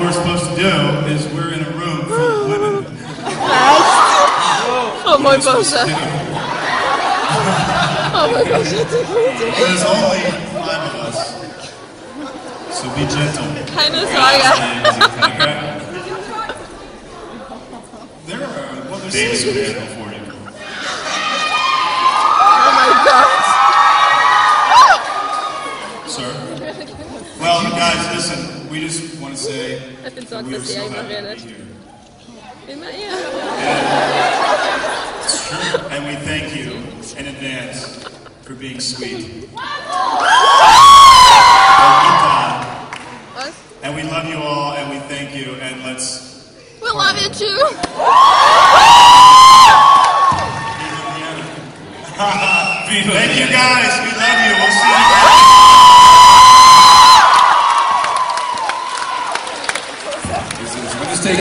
we're supposed to do is we're in a room full of women. Oh mój Boże. Oh my gosh, There's only 5 of us, so be gentle. Keine Sorge. There are, well, there's David's there before you. Oh my God. Sir? Well, guys, listen, we just want to say Ich bin that we are so happy to be here. Immer eher. And we thank you in advance for being sweet. And we love you all, and we thank you, and let's... We love you too. Thank you guys, we love you, we'll see you.